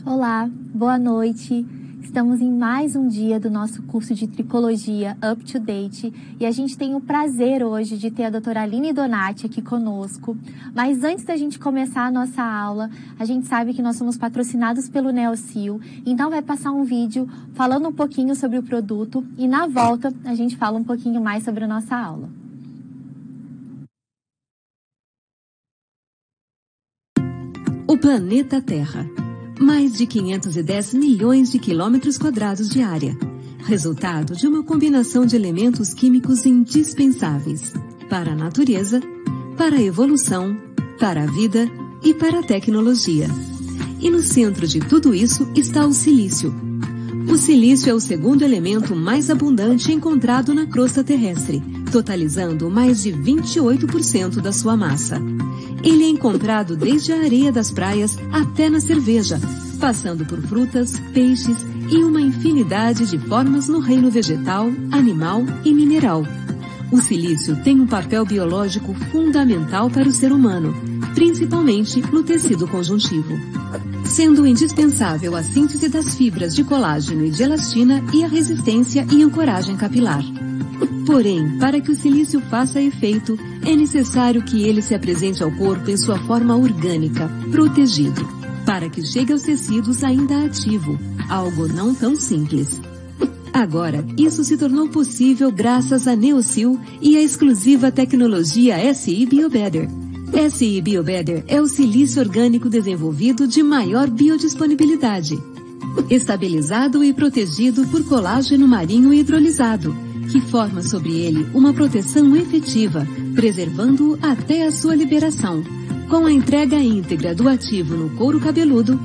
Olá, boa noite. Estamos em mais um dia do nosso curso de Tricologia Up to Date e a gente tem o prazer hoje de ter a doutora Aline Donati aqui conosco. Mas antes da gente começar a nossa aula, a gente sabe que nós somos patrocinados pelo Neocil, então vai passar um vídeo falando um pouquinho sobre o produto e na volta a gente fala um pouquinho mais sobre a nossa aula. O planeta Terra. Mais de 510 milhões de quilômetros quadrados de área. Resultado de uma combinação de elementos químicos indispensáveis para a natureza, para a evolução, para a vida e para a tecnologia. E no centro de tudo isso está o silício. O silício é o segundo elemento mais abundante encontrado na crosta terrestre, totalizando mais de 28% da sua massa. Ele é encontrado desde a areia das praias até na cerveja, passando por frutas, peixes e uma infinidade de formas no reino vegetal, animal e mineral. O silício tem um papel biológico fundamental para o ser humano, principalmente no tecido conjuntivo, sendo indispensável a síntese das fibras de colágeno e de elastina e a resistência e ancoragem capilar. Porém, para que o silício faça efeito, é necessário que ele se apresente ao corpo em sua forma orgânica, protegido, para que chegue aos tecidos ainda ativo, algo não tão simples. Agora, isso se tornou possível graças à Neocil e à exclusiva tecnologia SI Biobetter. SI Biobetter é o silício orgânico desenvolvido de maior biodisponibilidade, estabilizado e protegido por colágeno marinho hidrolisado, que forma sobre ele uma proteção efetiva, preservando-o até a sua liberação. Com a entrega íntegra do ativo no couro cabeludo,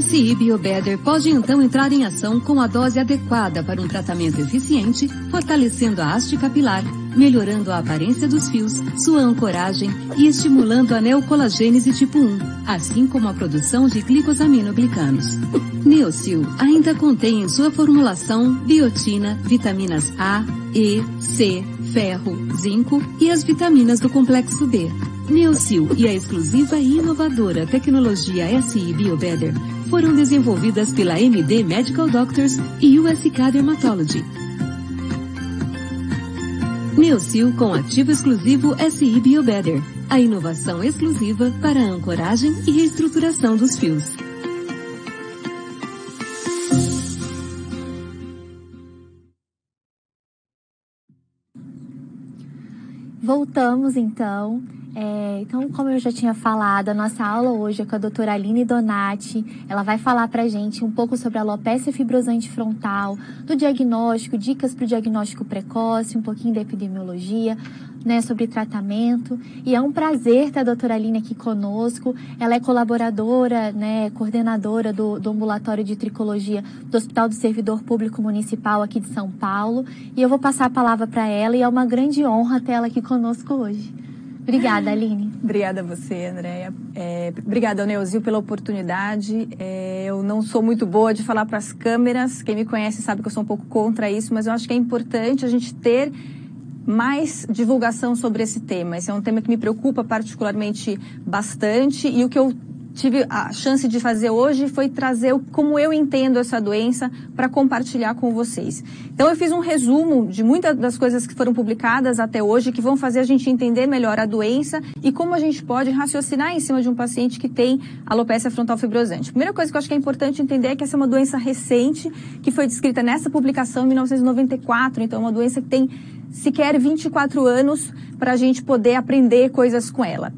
SI Biobetter pode então entrar em ação com a dose adequada para um tratamento eficiente, fortalecendo a haste capilar, melhorando a aparência dos fios, sua ancoragem e estimulando a neocolagênese tipo 1, assim como a produção de glicosaminoglicanos. Neocil ainda contém em sua formulação biotina, vitaminas A, E, C, ferro, zinco e as vitaminas do complexo B. Neocil e a exclusiva e inovadora tecnologia SI Biobetter foram desenvolvidas pela MD Medical Doctors e USK Dermatology. Neocil com ativo exclusivo SI Biobetter, a inovação exclusiva para a ancoragem e reestruturação dos fios. Voltamos então. Então, como eu já tinha falado, a nossa aula hoje é com a doutora Aline Donati. Ela vai falar pra gente um pouco sobre a alopecia fibrosante frontal, do diagnóstico, dicas para o diagnóstico precoce, um pouquinho da epidemiologia, né, sobre tratamento. E é um prazer ter a doutora Aline aqui conosco. Ela é colaboradora, né, coordenadora do ambulatório de tricologia do Hospital do Servidor Público Municipal aqui de São Paulo. E eu vou passar a palavra para ela e é uma grande honra ter ela aqui conosco hoje. Obrigada, Aline. Obrigada a você, Andréia. Obrigada ao Neocil pela oportunidade. Eu não sou muito boa de falar para as câmeras. Quem me conhece sabe que eu sou um pouco contra isso, mas eu acho que é importante a gente ter mais divulgação sobre esse tema. Esse é um tema que me preocupa particularmente bastante e o que eu tive a chance de fazer hoje foi trazer como eu entendo essa doença para compartilhar com vocês. Então eu fiz um resumo de muitas das coisas que foram publicadas até hoje que vão fazer a gente entender melhor a doença e como a gente pode raciocinar em cima de um paciente que tem alopecia frontal fibrosante. A primeira coisa que eu acho que é importante entender é que essa é uma doença recente que foi descrita nessa publicação em 1994, então é uma doença que tem sequer 24 anos para a gente poder aprender coisas com ela.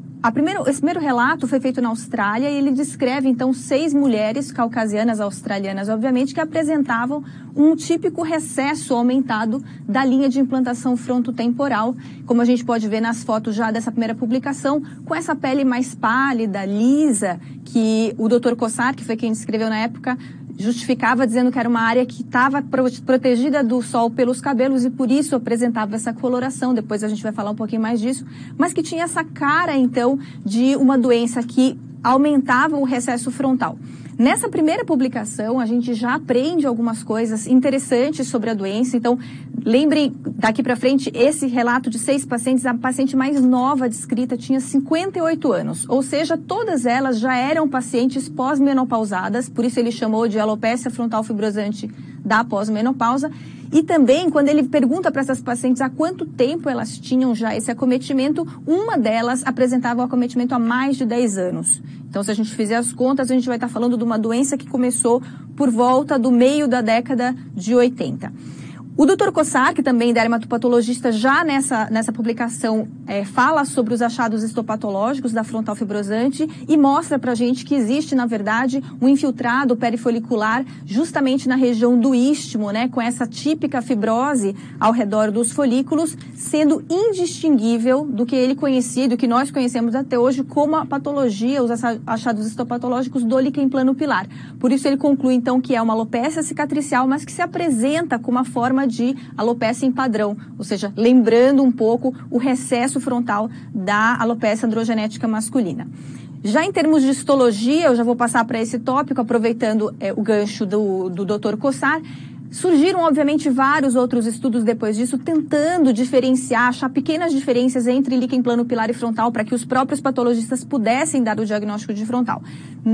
Esse primeiro relato foi feito na Austrália e ele descreve, então, 6 mulheres caucasianas australianas, obviamente, que apresentavam um típico recesso aumentado da linha de implantação frontotemporal, como a gente pode ver nas fotos já dessa primeira publicação, com essa pele mais pálida, lisa, que o Dr. Kossar, que foi quem descreveu na época, justificava dizendo que era uma área que estava protegida do sol pelos cabelos e por isso apresentava essa coloração, depois a gente vai falar um pouquinho mais disso, mas que tinha essa cara, então, de uma doença que aumentavam o recesso frontal. Nessa primeira publicação, a gente já aprende algumas coisas interessantes sobre a doença. Então, lembrem, daqui para frente, esse relato de 6 pacientes, a paciente mais nova descrita tinha 58 anos. Ou seja, todas elas já eram pacientes pós-menopausadas, por isso ele chamou de alopecia frontal fibrosante da pós-menopausa. E também, quando ele pergunta para essas pacientes há quanto tempo elas tinham já esse acometimento, uma delas apresentava o acometimento há mais de 10 anos. Então, se a gente fizer as contas, a gente vai estar falando de uma doença que começou por volta do meio da década de 80. O Dr. Kossar, que também é dermatopatologista, já nessa publicação fala sobre os achados histopatológicos da frontal fibrosante e mostra pra gente que existe, na verdade, um infiltrado perifolicular justamente na região do istmo, né, com essa típica fibrose ao redor dos folículos, sendo indistinguível do que ele conhecia, do que nós conhecemos até hoje como a patologia, os achados histopatológicos do líquen plano pilar. Por isso ele conclui, então, que é uma alopecia cicatricial, mas que se apresenta com uma forma de alopecia em padrão, ou seja, lembrando um pouco o recesso frontal da alopecia androgenética masculina. Já em termos de histologia, eu já vou passar para esse tópico, aproveitando o gancho do Dr. Kossar. Surgiram, obviamente, vários outros estudos depois disso, tentando diferenciar, achar pequenas diferenças entre líquen plano pilar e frontal para que os próprios patologistas pudessem dar o diagnóstico de frontal.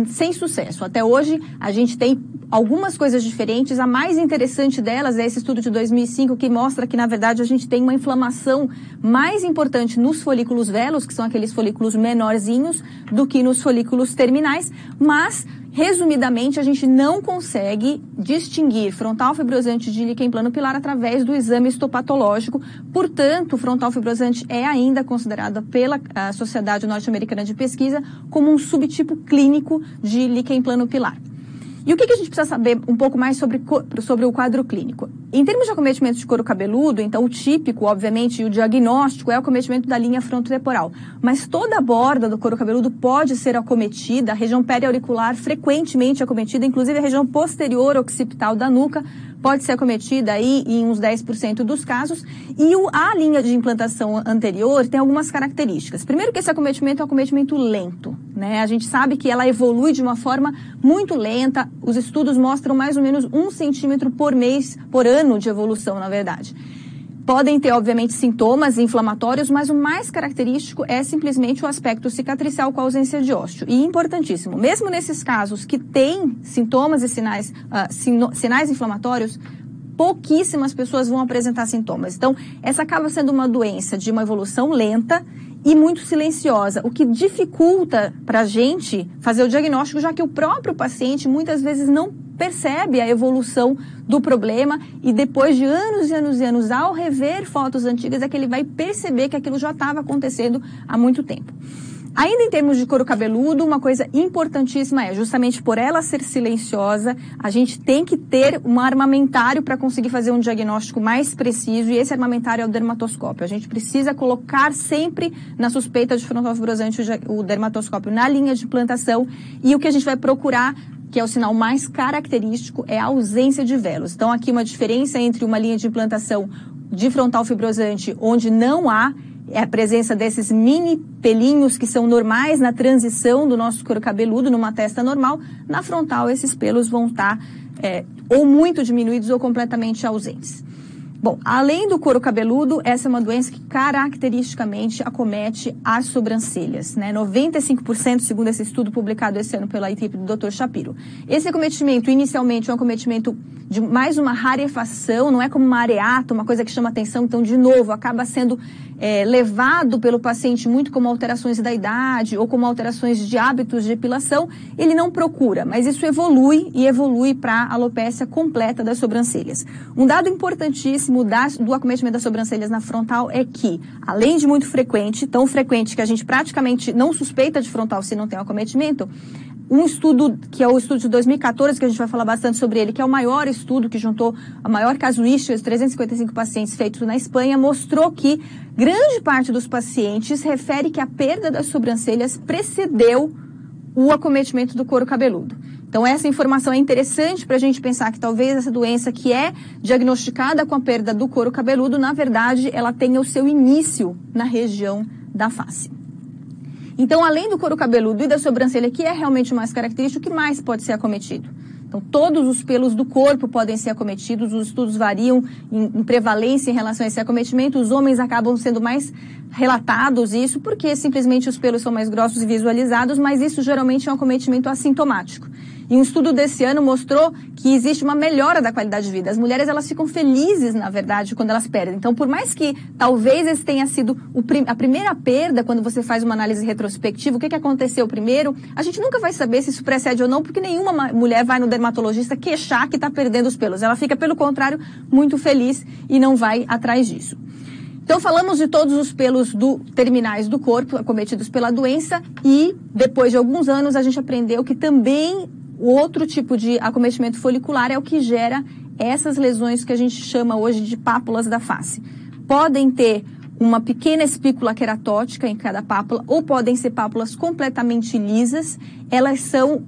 Sem sucesso. Até hoje, a gente tem algumas coisas diferentes. A mais interessante delas é esse estudo de 2005, que mostra que, na verdade, a gente tem uma inflamação mais importante nos folículos velos, que são aqueles folículos menorzinhos, do que nos folículos terminais, mas resumidamente, a gente não consegue distinguir frontal fibrosante de líquen plano pilar através do exame histopatológico. Portanto, frontal fibrosante é ainda considerada pela Sociedade Norte-Americana de Pesquisa como um subtipo clínico de líquen plano pilar. E o que a gente precisa saber um pouco mais sobre o quadro clínico? Em termos de acometimento de couro cabeludo, então o típico, obviamente, e o diagnóstico é o acometimento da linha frontotemporal. Mas toda a borda do couro cabeludo pode ser acometida, a região periauricular frequentemente acometida, inclusive a região posterior occipital da nuca pode ser acometida aí em uns 10% dos casos. E a linha de implantação anterior tem algumas características. Primeiro que esse acometimento é um acometimento lento, né? A gente sabe que ela evolui de uma forma muito lenta. Os estudos mostram mais ou menos 1 centímetro por mês, por ano de evolução, na verdade. Podem ter, obviamente, sintomas inflamatórios, mas o mais característico é simplesmente o aspecto cicatricial com a ausência de ósteo. E importantíssimo, mesmo nesses casos que têm sintomas e sinais inflamatórios, pouquíssimas pessoas vão apresentar sintomas. Então, essa acaba sendo uma doença de uma evolução lenta e muito silenciosa, o que dificulta para a gente fazer o diagnóstico, já que o próprio paciente muitas vezes não percebe a evolução do problema e depois de anos e anos e anos, ao rever fotos antigas, é que ele vai perceber que aquilo já estava acontecendo há muito tempo. Ainda em termos de couro cabeludo, uma coisa importantíssima é, justamente por ela ser silenciosa, a gente tem que ter um armamentário para conseguir fazer um diagnóstico mais preciso, e esse armamentário é o dermatoscópio. A gente precisa colocar sempre na suspeita de frontal fibrosante o dermatoscópio na linha de implantação, e o que a gente vai procurar, que é o sinal mais característico, é a ausência de velos. Então, aqui uma diferença entre uma linha de implantação de frontal fibrosante, onde não há a presença desses mini pelinhos que são normais na transição do nosso couro cabeludo numa testa normal. Na frontal, esses pelos vão estar ou muito diminuídos ou completamente ausentes. Bom, além do couro cabeludo, essa é uma doença que caracteristicamente acomete as sobrancelhas, né? 95%, segundo esse estudo publicado esse ano pela equipe do Dr. Shapiro. Esse acometimento, inicialmente, é um acometimento de mais uma rarefação, não é como uma areata, uma coisa que chama atenção. Então, de novo, acaba sendo levado pelo paciente muito como alterações da idade ou como alterações de hábitos de depilação. Ele não procura, mas isso evolui para a alopécia completa das sobrancelhas. Um dado importantíssimo do acometimento das sobrancelhas na frontal é que, além de muito frequente, tão frequente que a gente praticamente não suspeita de frontal se não tem um acometimento, um estudo, que é o estudo de 2014, que a gente vai falar bastante sobre ele, que é o maior estudo que juntou a maior casuística de 355 pacientes feitos na Espanha, mostrou que grande parte dos pacientes refere que a perda das sobrancelhas precedeu o acometimento do couro cabeludo. Então, essa informação é interessante para a gente pensar que talvez essa doença que é diagnosticada com a perda do couro cabeludo, na verdade, ela tenha o seu início na região da face. Então, além do couro cabeludo e da sobrancelha, que é realmente o mais característico, o que mais pode ser acometido? Então, todos os pelos do corpo podem ser acometidos, os estudos variam em prevalência em relação a esse acometimento, os homens acabam sendo mais relatados isso, porque simplesmente os pelos são mais grossos e visualizados, mas isso geralmente é um acometimento assintomático. E um estudo desse ano mostrou que existe uma melhora da qualidade de vida. As mulheres, elas ficam felizes, na verdade, quando elas perdem. Então, por mais que talvez esse tenha sido a primeira perda, quando você faz uma análise retrospectiva, o que aconteceu primeiro, a gente nunca vai saber se isso precede ou não, porque nenhuma mulher vai no dermatologista queixar que está perdendo os pelos. Ela fica, pelo contrário, muito feliz e não vai atrás disso. Então, falamos de todos os pelos terminais do corpo acometidos pela doença e, depois de alguns anos, a gente aprendeu que também o outro tipo de acometimento folicular é o que gera essas lesões que a gente chama hoje de pápulas da face. Podem ter uma pequena espícula queratótica em cada pápula ou podem ser pápulas completamente lisas. Elas são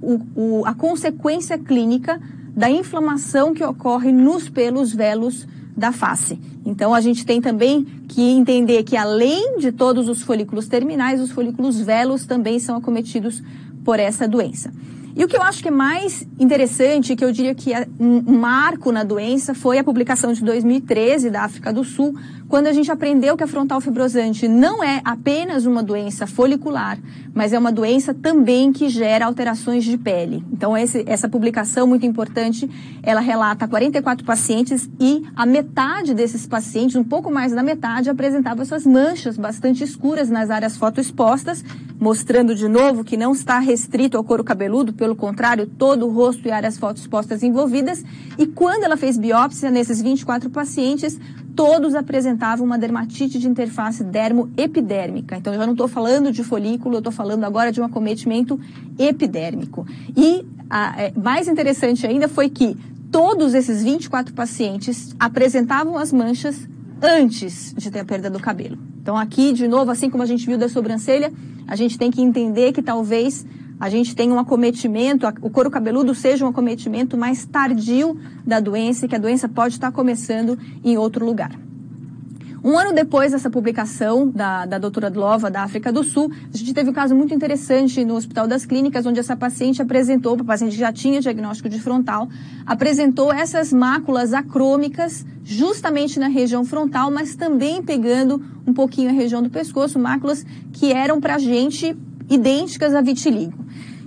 a consequência clínica da inflamação que ocorre nos pelos velos da face. Então, a gente tem também que entender que, além de todos os folículos terminais, os folículos velos também são acometidos por essa doença. E o que eu acho que é mais interessante, que eu diria que é um marco na doença, foi a publicação de 2013 da África do Sul, quando a gente aprendeu que a frontal fibrosante não é apenas uma doença folicular, mas é uma doença também que gera alterações de pele. Então, essa publicação muito importante, ela relata 44 pacientes e a metade desses pacientes, um pouco mais da metade, apresentava essas manchas bastante escuras nas áreas fotoexpostas, mostrando de novo que não está restrito ao couro cabeludo, pelo contrário, todo o rosto e áreas fotoexpostas envolvidas. E quando ela fez biópsia nesses 24 pacientes, todos apresentavam uma dermatite de interface dermoepidérmica. Então, eu já não estou falando de folículo, eu estou falando agora de um acometimento epidérmico. E mais interessante ainda foi que todos esses 24 pacientes apresentavam as manchas antes de ter a perda do cabelo. Então, aqui, de novo, assim como a gente viu da sobrancelha, a gente tem que entender que talvez a gente tenha um acometimento, o couro cabeludo seja um acometimento mais tardio da doença e que a doença pode estar começando em outro lugar. Um ano depois dessa publicação da doutora Dlova, da África do Sul, a gente teve um caso muito interessante no Hospital das Clínicas, onde essa paciente apresentou, a paciente que já tinha diagnóstico de frontal, apresentou essas máculas acrômicas justamente na região frontal, mas também pegando um pouquinho a região do pescoço, máculas que eram pra gente idênticas a vitiligo.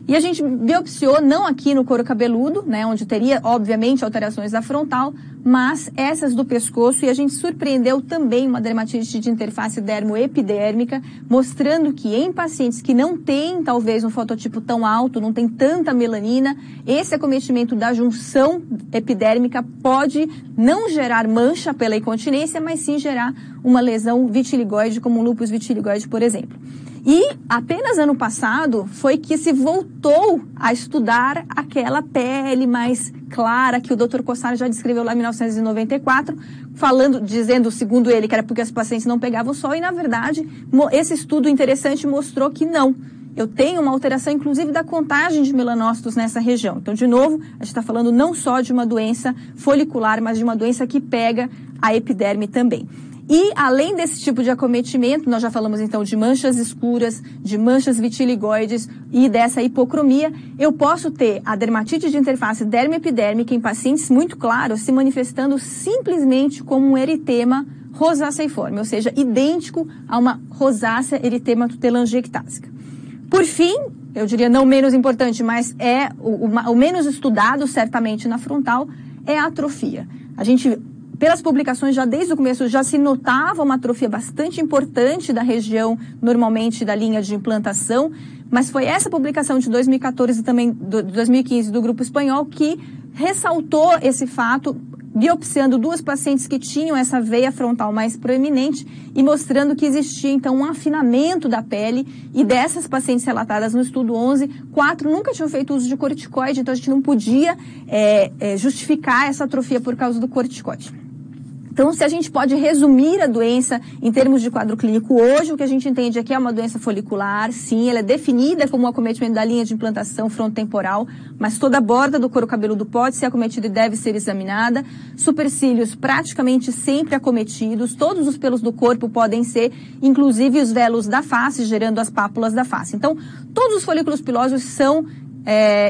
E a gente biopsiou, não aqui no couro cabeludo, né, onde teria, obviamente, alterações da frontal, mas essas do pescoço, e a gente surpreendeu também uma dermatite de interface dermoepidérmica, mostrando que em pacientes que não têm, talvez, um fototipo tão alto, não tem tanta melanina, esse acometimento da junção epidérmica pode não gerar mancha pela incontinência, mas sim gerar uma lesão vitiligoide, como um lúpus vitiligoide, por exemplo. E apenas ano passado foi que se voltou a estudar aquela pele mais clara que o Dr. Cossar já descreveu lá em 1994, dizendo, segundo ele, que era porque as pacientes não pegavam sol, e na verdade, esse estudo interessante mostrou que não. Eu tenho uma alteração, inclusive, da contagem de melanócitos nessa região. Então, de novo, a gente está falando não só de uma doença folicular, mas de uma doença que pega a epiderme também. E, além desse tipo de acometimento, nós já falamos então de manchas escuras, de manchas vitiligoides e dessa hipocromia, eu posso ter a dermatite de interface dermoepidérmica em pacientes muito claros se manifestando simplesmente como um eritema rosáceiforme, ou seja, idêntico a uma rosácea eritema telangiectásica. Por fim, eu diria não menos importante, mas é o menos estudado certamente na frontal, é a atrofia. A gente, pelas publicações, já desde o começo, já se notava uma atrofia bastante importante da região, normalmente da linha de implantação, mas foi essa publicação de 2014 e também de 2015 do grupo espanhol que ressaltou esse fato, biopsiando duas pacientes que tinham essa veia frontal mais proeminente e mostrando que existia, então, um afinamento da pele. E dessas pacientes relatadas no estudo 11, 4 nunca tinham feito uso de corticoide, então a gente não podia justificar essa atrofia por causa do corticoide. Então, se a gente pode resumir a doença em termos de quadro clínico hoje, o que a gente entende é que é uma doença folicular, sim, ela é definida como um acometimento da linha de implantação frontotemporal, mas toda a borda do couro cabeludo pode ser acometida e deve ser examinada. Supercílios praticamente sempre acometidos, todos os pelos do corpo podem ser, inclusive os velos da face, gerando as pápulas da face. Então, todos os folículos pilosos são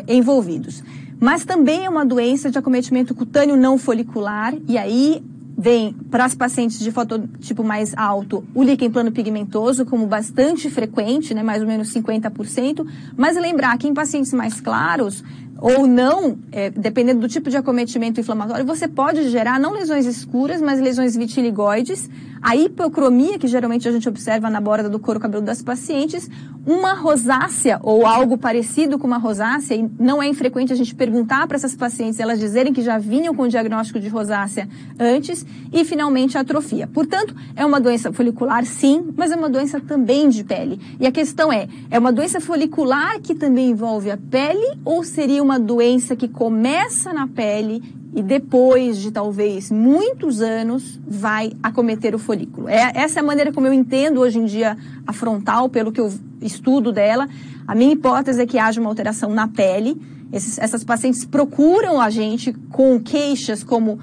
envolvidos. Mas também é uma doença de acometimento cutâneo não folicular, e aí vem para as pacientes de fototipo mais alto o líquen plano pigmentoso como bastante frequente, né, mais ou menos 50%, mas lembrar que em pacientes mais claros ou não, dependendo do tipo de acometimento inflamatório, você pode gerar não lesões escuras, mas lesões vitiligoides, a hipocromia, que geralmente a gente observa na borda do couro cabeludo das pacientes, uma rosácea ou algo parecido com uma rosácea, e não é infrequente a gente perguntar para essas pacientes, elas dizerem que já vinham com o diagnóstico de rosácea antes, e finalmente a atrofia. Portanto, é uma doença folicular sim, mas é uma doença também de pele. E a questão é uma doença folicular que também envolve a pele, ou seria uma doença que começa na pele e depois de talvez muitos anos vai acometer o folículo? Essa é a maneira como eu entendo hoje em dia a frontal, pelo que eu estudo dela. A minha hipótese é que haja uma alteração na pele. Essas pacientes procuram a gente com queixas como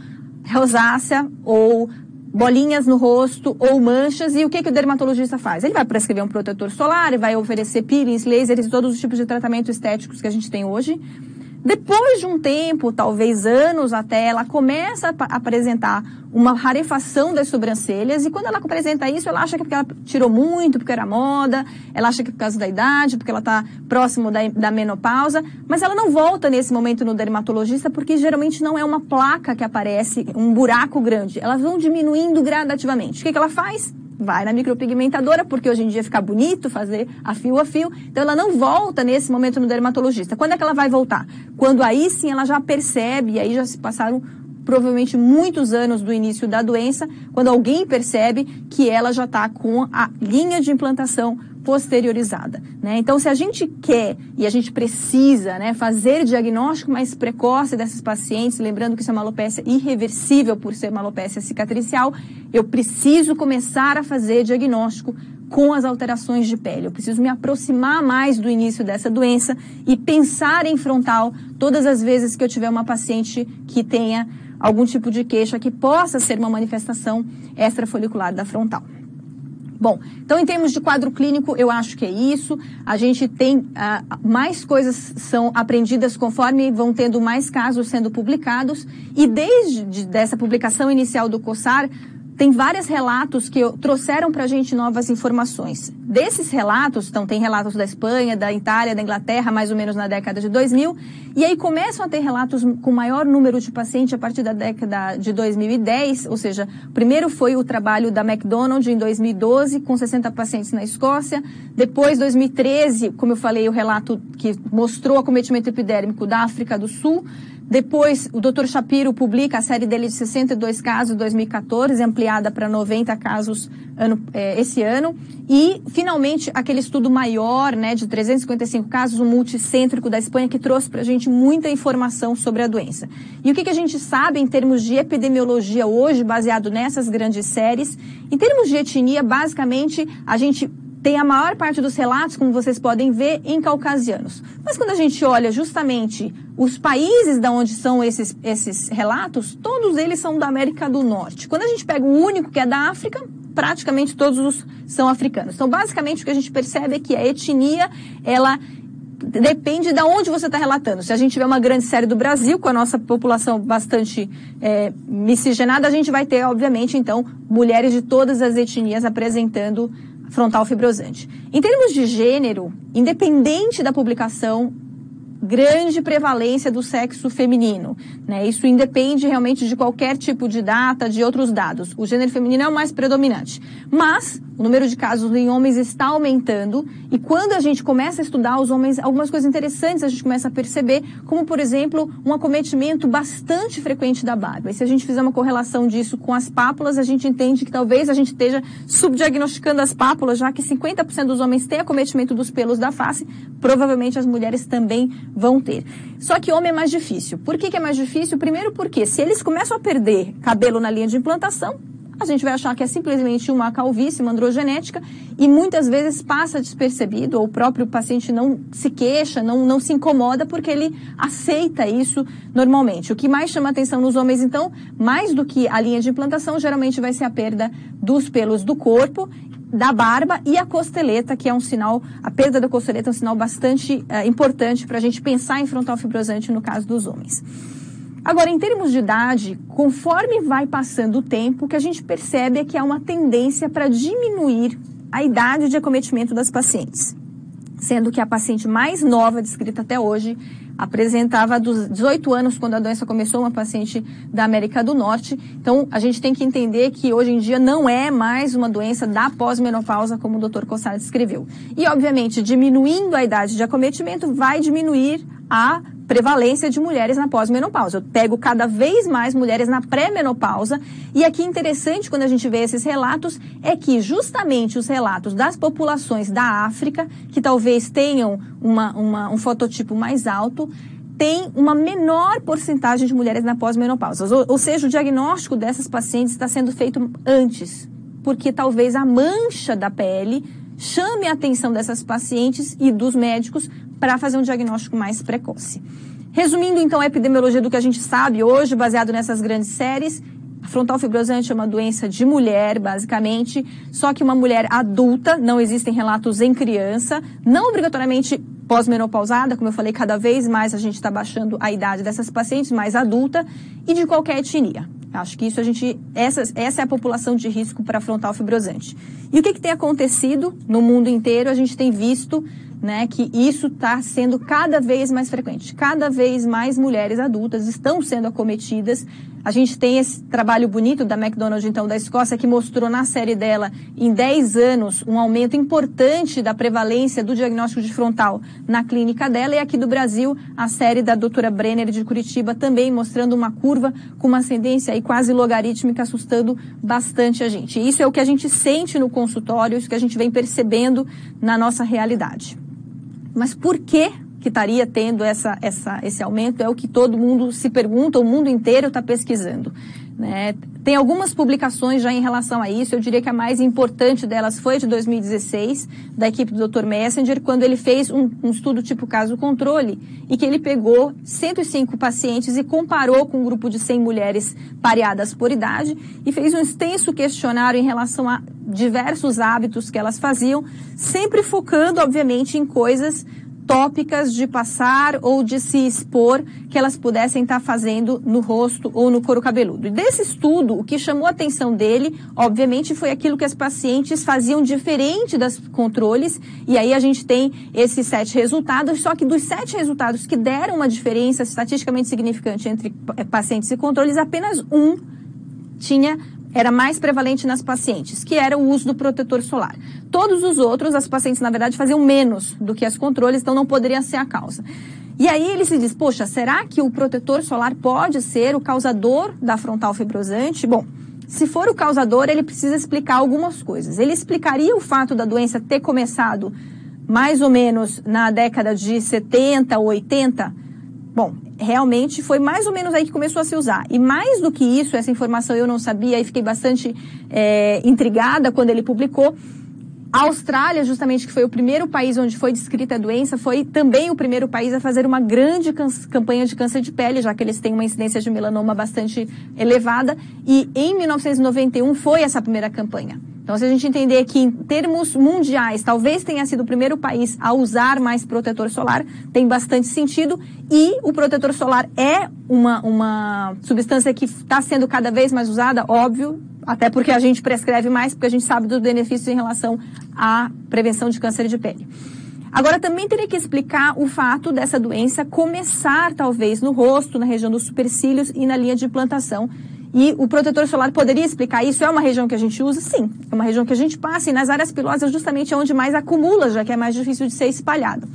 rosácea ou bolinhas no rosto ou manchas, e o que o dermatologista faz? Ele vai prescrever um protetor solar, ele vai oferecer peelings, lasers e todos os tipos de tratamento estéticos que a gente tem hoje. Depois de um tempo, talvez anos até, ela começa a apresentar uma rarefação das sobrancelhas, e quando ela apresenta isso, ela acha que é porque ela tirou muito, porque era moda, ela acha que é por causa da idade, porque ela está próximo da menopausa, mas ela não volta nesse momento no dermatologista, porque geralmente não é uma placa que aparece, um buraco grande, elas vão diminuindo gradativamente. O que ela faz? Vai na micropigmentadora, porque hoje em dia fica bonito fazer a fio, então ela não volta nesse momento no dermatologista. Quando é que ela vai voltar? Quando aí sim ela já percebe, e aí já se passaram provavelmente muitos anos do início da doença, quando alguém percebe que ela já está com a linha de implantação posteriorizada, né? Então, se a gente quer e a gente precisa, né, fazer diagnóstico mais precoce dessas pacientes, lembrando que isso é uma alopécia irreversível por ser uma alopécia cicatricial, eu preciso começar a fazer diagnóstico com as alterações de pele. Eu preciso me aproximar mais do início dessa doença e pensar em frontal todas as vezes que eu tiver uma paciente que tenha algum tipo de queixa que possa ser uma manifestação extrafolicular da frontal. Bom, então em termos de quadro clínico, eu acho que é isso. A gente tem mais coisas são aprendidas conforme vão tendo mais casos sendo publicados. E desde dessa publicação inicial do COSAR, tem vários relatos que trouxeram para a gente novas informações. Desses relatos, então tem relatos da Espanha, da Itália, da Inglaterra, mais ou menos na década de 2000, e aí começam a ter relatos com maior número de pacientes a partir da década de 2010, ou seja, primeiro foi o trabalho da McDonald em 2012, com 60 pacientes na Escócia, depois 2013, como eu falei, o relato que mostrou acometimento epidérmico da África do Sul. Depois, o Dr. Shapiro publica a série dele de 62 casos em 2014, ampliada para 90 casos esse ano. E, finalmente, aquele estudo maior, né, de 355 casos, um multicêntrico da Espanha, que trouxe para a gente muita informação sobre a doença. E o que a gente sabe em termos de epidemiologia hoje, baseado nessas grandes séries? Em termos de etnia, basicamente, a gente tem a maior parte dos relatos, como vocês podem ver, em caucasianos. Mas quando a gente olha justamente os países da onde são esses relatos, todos eles são da América do Norte. Quando a gente pega o único que é da África, praticamente todos são africanos. Então, basicamente, o que a gente percebe é que a etnia, ela depende de onde você está relatando. Se a gente tiver uma grande série do Brasil, com a nossa população bastante miscigenada, a gente vai ter, obviamente, então, mulheres de todas as etnias apresentando frontal fibrosante. Em termos de gênero, independente da publicação, grande prevalência do sexo feminino, né? Isso independe realmente de qualquer tipo de data, de outros dados. O gênero feminino é o mais predominante. Mas o número de casos em homens está aumentando, e quando a gente começa a estudar os homens, algumas coisas interessantes a gente começa a perceber, como, por exemplo, um acometimento bastante frequente da barba. E se a gente fizer uma correlação disso com as pápulas, a gente entende que talvez a gente esteja subdiagnosticando as pápulas, já que 50% dos homens têm acometimento dos pelos da face, provavelmente as mulheres também vão ter. Só que homem é mais difícil. Por que é mais difícil? Primeiro porque se eles começam a perder cabelo na linha de implantação, a gente vai achar que é simplesmente uma calvície, uma androgenética, e muitas vezes passa despercebido, ou o próprio paciente não se queixa, não se incomoda, porque ele aceita isso normalmente. O que mais chama atenção nos homens, então, mais do que a linha de implantação, geralmente vai ser a perda dos pelos do corpo, da barba e a costeleta, que é um sinal, a perda da costeleta é um sinal bastante importante para a gente pensar em frontal fibrosante no caso dos homens. Agora, em termos de idade, conforme vai passando o tempo, o que a gente percebe é que há uma tendência para diminuir a idade de acometimento das pacientes. Sendo que a paciente mais nova descrita até hoje apresentava dos 18 anos quando a doença começou, uma paciente da América do Norte. Então, a gente tem que entender que hoje em dia não é mais uma doença da pós-menopausa, como o Dr. Cossar descreveu. E, obviamente, diminuindo a idade de acometimento, vai diminuir a prevalência de mulheres na pós-menopausa. Eu pego cada vez mais mulheres na pré-menopausa, e aqui interessante quando a gente vê esses relatos é que justamente os relatos das populações da África, que talvez tenham um fototipo mais alto, tem uma menor porcentagem de mulheres na pós-menopausa. Ou seja, o diagnóstico dessas pacientes está sendo feito antes, porque talvez a mancha da pele chame a atenção dessas pacientes e dos médicos para fazer um diagnóstico mais precoce. Resumindo, então, a epidemiologia do que a gente sabe hoje, baseado nessas grandes séries, a frontal fibrosante é uma doença de mulher, basicamente, só que uma mulher adulta, não existem relatos em criança, não obrigatoriamente pós-menopausada, como eu falei, cada vez mais a gente está baixando a idade dessas pacientes, mais adulta, e de qualquer etnia. Acho que isso essa é a população de risco para frontal fibrosante. E o que tem acontecido no mundo inteiro? A gente tem visto, né, que isso está sendo cada vez mais frequente. Cada vez mais mulheres adultas estão sendo acometidas. A gente tem esse trabalho bonito da McDonald, então, da Escócia, que mostrou na série dela, em 10 anos, um aumento importante da prevalência do diagnóstico de frontal na clínica dela. E aqui do Brasil, a série da doutora Brenner de Curitiba, também mostrando uma curva com uma ascendência aí quase logarítmica, assustando bastante a gente. E isso é o que a gente sente no consultório, isso que a gente vem percebendo na nossa realidade. Mas por que estaria tendo esse aumento? É o que todo mundo se pergunta, o mundo inteiro está pesquisando, né? Tem algumas publicações já em relação a isso. Eu diria que a mais importante delas foi de 2016, da equipe do Dr. Messenger, quando ele fez um estudo tipo caso controle, e que ele pegou 105 pacientes e comparou com um grupo de 100 mulheres pareadas por idade, e fez um extenso questionário em relação a diversos hábitos que elas faziam, sempre focando, obviamente, em coisas tópicas de passar ou de se expor que elas pudessem estar fazendo no rosto ou no couro cabeludo. E desse estudo, o que chamou a atenção dele, obviamente, foi aquilo que as pacientes faziam diferente das controles, e aí a gente tem esses 7 resultados, só que dos 7 resultados que deram uma diferença estatisticamente significante entre pacientes e controles, apenas um era mais prevalente nas pacientes, que era o uso do protetor solar. Todos os outros, as pacientes, na verdade, faziam menos do que as controles, então não poderia ser a causa. E aí ele se diz, poxa, será que o protetor solar pode ser o causador da frontal fibrosante? Bom, se for o causador, ele precisa explicar algumas coisas. Ele explicaria o fato da doença ter começado mais ou menos na década de 70 ou 80? Bom, realmente foi mais ou menos aí que começou a se usar. E mais do que isso, essa informação eu não sabia e fiquei bastante intrigada quando ele publicou. A Austrália, justamente, que foi o primeiro país onde foi descrita a doença, foi também o primeiro país a fazer uma grande campanha de câncer de pele, já que eles têm uma incidência de melanoma bastante elevada. E em 1991 foi essa primeira campanha. Então, se a gente entender que em termos mundiais, talvez tenha sido o primeiro país a usar mais protetor solar, tem bastante sentido. E o protetor solar é uma substância que está sendo cada vez mais usada, óbvio, até porque a gente prescreve mais, porque a gente sabe dos benefícios em relação à prevenção de câncer de pele. Agora, também teria que explicar o fato dessa doença começar, talvez, no rosto, na região dos supercílios e na linha de implantação. E o protetor solar poderia explicar isso? É uma região que a gente usa? Sim. É uma região que a gente passa, e nas áreas pilosas justamente é onde mais acumula, já que é mais difícil de ser espalhado.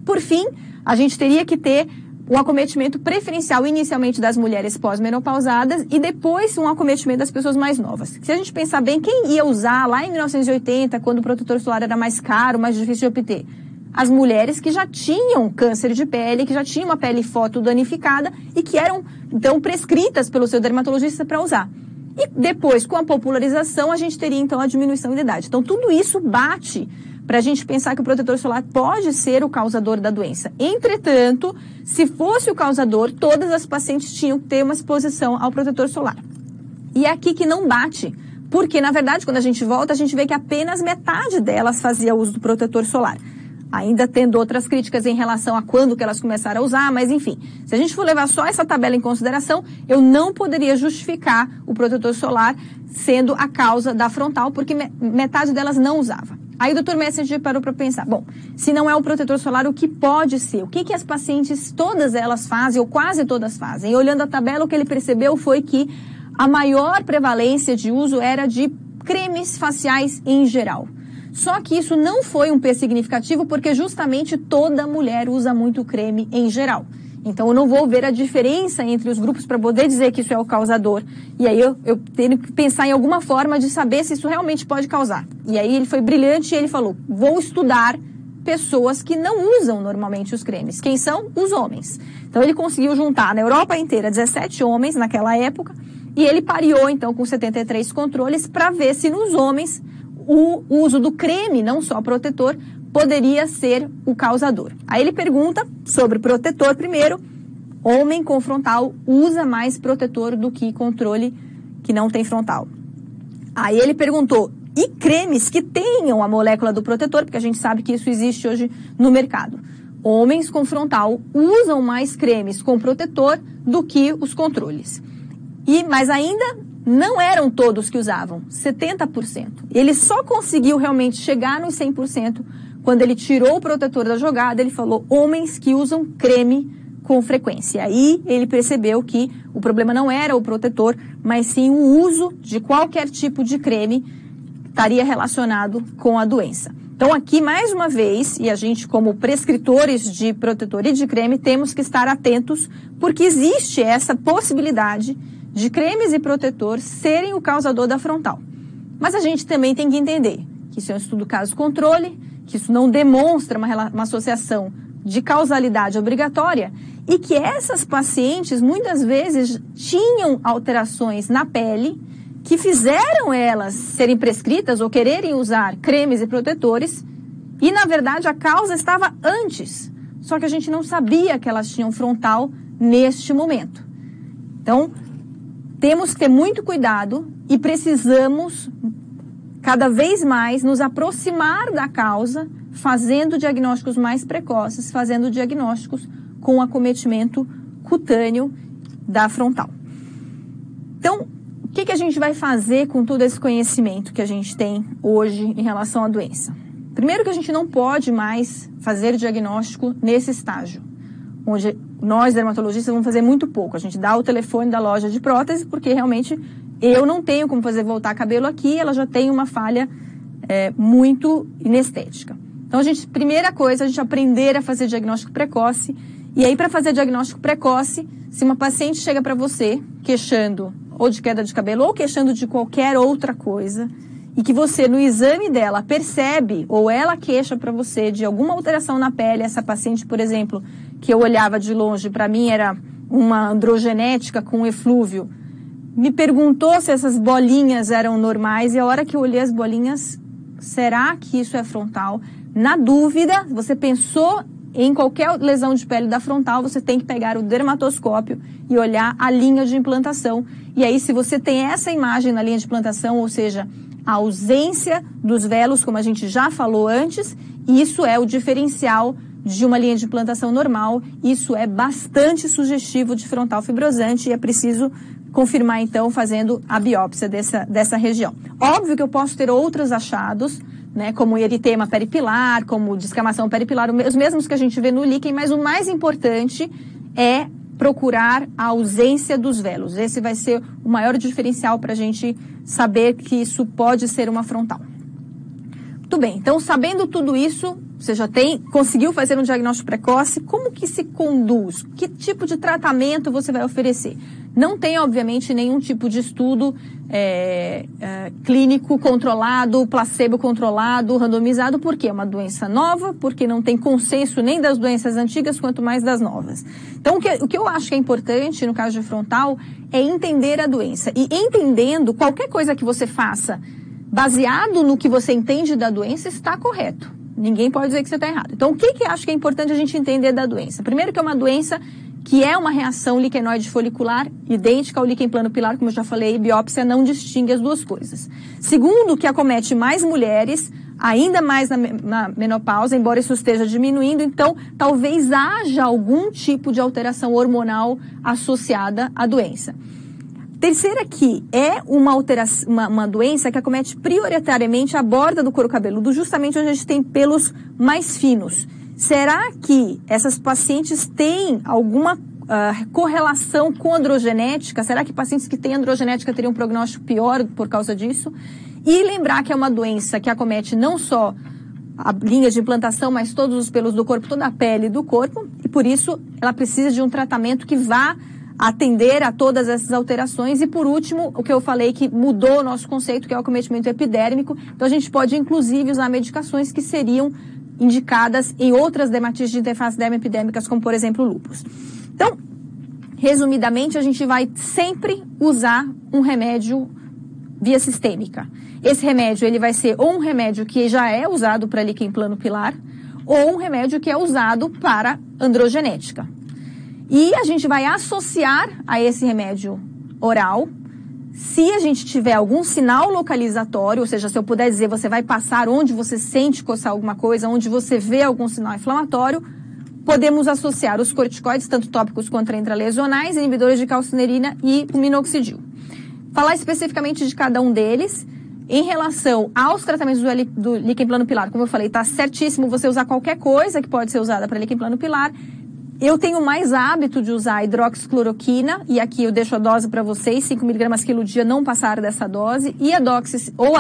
Por fim, a gente teria que ter um acometimento preferencial inicialmente das mulheres pós-menopausadas e depois um acometimento das pessoas mais novas. Se a gente pensar bem, quem ia usar lá em 1980, quando o protetor solar era mais caro, mais difícil de obter? as mulheres que já tinham câncer de pele, que já tinham uma pele fotodanificada e que eram, então, prescritas pelo seu dermatologista para usar. E depois, com a popularização, a gente teria, então, a diminuição de idade. Então, tudo isso bate para a gente pensar que o protetor solar pode ser o causador da doença. Entretanto, se fosse o causador, todas as pacientes tinham que ter uma exposição ao protetor solar. E é aqui que não bate, porque, na verdade, quando a gente volta, a gente vê que apenas metade delas fazia uso do protetor solar. Ainda tendo outras críticas em relação a quando que elas começaram a usar, mas enfim, se a gente for levar só essa tabela em consideração, eu não poderia justificar o protetor solar sendo a causa da frontal, porque metade delas não usava. Aí o Dr. Messenger parou para pensar, bom, se não é o protetor solar, o que pode ser? O que as pacientes, todas elas fazem, ou quase todas fazem? E olhando a tabela, o que ele percebeu foi que a maior prevalência de uso era de cremes faciais em geral. Só que isso não foi um P significativo porque justamente toda mulher usa muito creme em geral. Então eu não vou ver a diferença entre os grupos para poder dizer que isso é o causador. E aí eu tenho que pensar em alguma forma de saber se isso realmente pode causar. E aí ele foi brilhante e ele falou, vou estudar pessoas que não usam normalmente os cremes. Quem são? Os homens. Então ele conseguiu juntar na Europa inteira 17 homens naquela época e ele pareou então com 73 controles para ver se nos homens o uso do creme, não só protetor, poderia ser o causador. Aí ele pergunta sobre protetor primeiro. Homem com frontal usa mais protetor do que controle que não tem frontal. Aí ele perguntou, e cremes que tenham a molécula do protetor, porque a gente sabe que isso existe hoje no mercado. Homens com frontal usam mais cremes com protetor do que os controles. Mas ainda não eram todos que usavam, 70%. Ele só conseguiu realmente chegar nos 100% quando ele tirou o protetor da jogada, ele falou homens que usam creme com frequência. Aí ele percebeu que o problema não era o protetor, mas sim o uso de qualquer tipo de creme estaria relacionado com a doença. Então aqui, mais uma vez, e a gente como prescritores de protetor e de creme, temos que estar atentos, porque existe essa possibilidade de cremes e protetor serem o causador da frontal. Mas a gente também tem que entender que isso é um estudo caso-controle, que isso não demonstra uma associação de causalidade obrigatória e que essas pacientes muitas vezes tinham alterações na pele que fizeram elas serem prescritas ou quererem usar cremes e protetores e, na verdade, a causa estava antes, só que a gente não sabia que elas tinham frontal neste momento. Então, temos que ter muito cuidado e precisamos cada vez mais nos aproximar da causa, fazendo diagnósticos mais precoces, fazendo diagnósticos com acometimento cutâneo da frontal. Então, o que a gente vai fazer com todo esse conhecimento que a gente tem hoje em relação à doença? Primeiro que a gente não pode mais fazer diagnóstico nesse estágio, onde nós, dermatologistas, vamos fazer muito pouco. A gente dá o telefone da loja de prótese, porque realmente eu não tenho como fazer voltar cabelo aqui, ela já tem uma falha muito inestética. Então, primeira coisa, a gente aprender a fazer diagnóstico precoce. E aí, para fazer diagnóstico precoce, se uma paciente chega para você queixando ou de queda de cabelo ou queixando de qualquer outra coisa, e que você, no exame dela, percebe, ou ela queixa para você de alguma alteração na pele, essa paciente, por exemplo, que eu olhava de longe, para mim era uma androgenética com eflúvio, me perguntou se essas bolinhas eram normais, e a hora que eu olhei as bolinhas, será que isso é frontal? Na dúvida, você pensou em qualquer lesão de pele da frontal, você tem que pegar o dermatoscópio e olhar a linha de implantação. E aí, se você tem essa imagem na linha de implantação, ou seja, a ausência dos velos, como a gente já falou antes, isso é o diferencial de uma linha de implantação normal. Isso é bastante sugestivo de frontal fibrosante e é preciso confirmar, então, fazendo a biópsia dessa região. Óbvio que eu posso ter outros achados, né, como eritema peripilar, como descamação peripilar, os mesmos que a gente vê no líquen, mas o mais importante é procurar a ausência dos velos. Esse vai ser o maior diferencial para a gente saber que isso pode ser uma frontal. Muito bem, então sabendo tudo isso, você já conseguiu fazer um diagnóstico precoce, como que se conduz? Que tipo de tratamento você vai oferecer? Não tem, obviamente, nenhum tipo de estudo clínico controlado, placebo controlado, randomizado, porque é uma doença nova, porque não tem consenso nem das doenças antigas, quanto mais das novas. Então, o que eu acho que é importante no caso de frontal é entender a doença. E entendendo, qualquer coisa que você faça baseado no que você entende da doença está correto. Ninguém pode dizer que você está errado. Então, o que acho que é importante a gente entender da doença? Primeiro que é uma doença que é uma reação liquenoide folicular idêntica ao líquen plano pilar, como eu já falei, biópsia não distingue as duas coisas. Segundo, que acomete mais mulheres, ainda mais na menopausa, embora isso esteja diminuindo, então talvez haja algum tipo de alteração hormonal associada à doença. Terceira que é uma doença que acomete prioritariamente a borda do couro cabeludo, justamente onde a gente tem pelos mais finos. Será que essas pacientes têm alguma correlação com androgenética? Será que pacientes que têm androgenética teriam um prognóstico pior por causa disso? E lembrar que é uma doença que acomete não só a linha de implantação, mas todos os pelos do corpo, toda a pele do corpo, e por isso ela precisa de um tratamento que vá atender a todas essas alterações. E por último, o que eu falei que mudou o nosso conceito, que é o acometimento epidérmico. Então a gente pode inclusive usar medicações que seriam indicadas em outras dermatites de interface dermoepidêmicas, como por exemplo o lúpus. Então, resumidamente, a gente vai sempre usar um remédio via sistêmica. Esse remédio ele vai ser ou um remédio que já é usado para líquen plano pilar, ou um remédio que é usado para androgenética. E a gente vai associar a esse remédio oral, se a gente tiver algum sinal localizatório, ou seja, se eu puder dizer, você vai passar onde você sente coçar alguma coisa, onde você vê algum sinal inflamatório, podemos associar os corticoides, tanto tópicos quanto intralesionais, inibidores de calcinerina e o minoxidil. Falar especificamente de cada um deles. Em relação aos tratamentos do líquen plano pilar, como eu falei, está certíssimo você usar qualquer coisa que pode ser usada para líquen plano pilar. Eu tenho mais hábito de usar hidroxicloroquina, e aqui eu deixo a dose para vocês, 5 mg quilo dia, não passar dessa dose, e a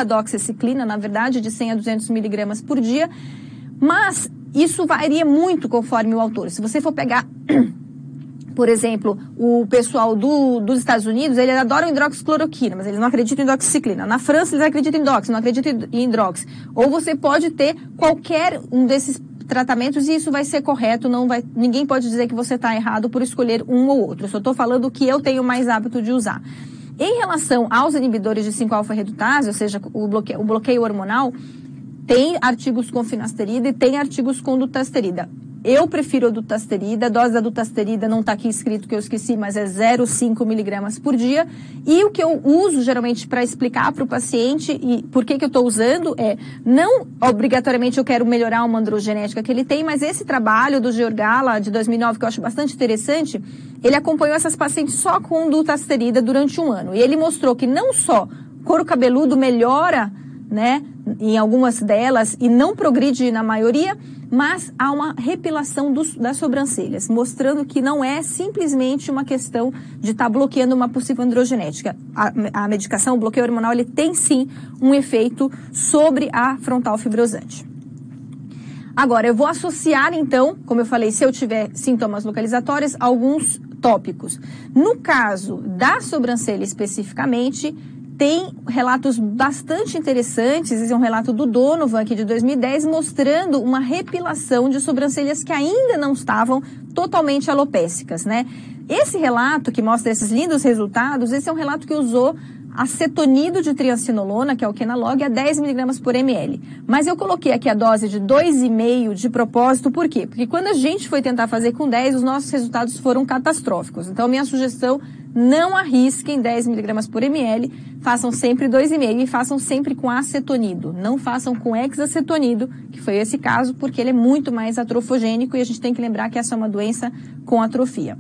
doxiciclina, na verdade, de 100 a 200 mg por dia, mas isso varia muito conforme o autor. Se você for pegar, por exemplo, o pessoal dos Estados Unidos, eles adoram hidroxicloroquina, mas eles não acreditam em doxiciclina. Na França, eles acreditam em dox, não acreditam em hidrox. Ou você pode ter qualquer um desses tratamentos e isso vai ser correto, ninguém pode dizer que você está errado por escolher um ou outro. Eu só estou falando o que eu tenho mais hábito de usar. Em relação aos inibidores de 5-alfa-redutase, ou seja, o bloqueio hormonal, tem artigos com finasterida e tem artigos com dutasterida. Eu prefiro a dutasterida, a dose da dutasterida não está aqui escrito que eu esqueci, mas é 0,5 mg por dia. E o que eu uso geralmente para explicar para o paciente e por que eu estou usando não obrigatoriamente eu quero melhorar uma androgenética que ele tem, mas esse trabalho do Georgala de 2009, que eu acho bastante interessante, ele acompanhou essas pacientes só com dutasterida durante um ano. E ele mostrou que não só couro cabeludo melhora, né, em algumas delas e não progride na maioria, mas há uma repilação das sobrancelhas, mostrando que não é simplesmente uma questão de estar bloqueando uma possível androgenética. A medicação, o bloqueio hormonal, ele tem sim um efeito sobre a frontal fibrosante. Agora, eu vou associar então, como eu falei, se eu tiver sintomas localizatórios, alguns tópicos. No caso da sobrancelha especificamente, tem relatos bastante interessantes, esse é um relato do Donovan aqui de 2010, mostrando uma repilação de sobrancelhas que ainda não estavam totalmente alopécicas, né? Esse relato que mostra esses lindos resultados, esse é um relato que usou acetonido de triancinolona, que é o Kenalog, a 10 mg por ml. Mas eu coloquei aqui a dose de 2,5 de propósito, por quê? Porque quando a gente foi tentar fazer com 10, os nossos resultados foram catastróficos. Então, minha sugestão, não arrisquem 10 mg por ml, façam sempre 2,5 e façam sempre com acetonido. Não façam com hexacetonido, que foi esse caso, porque ele é muito mais atrofogênico e a gente tem que lembrar que essa é uma doença com atrofia.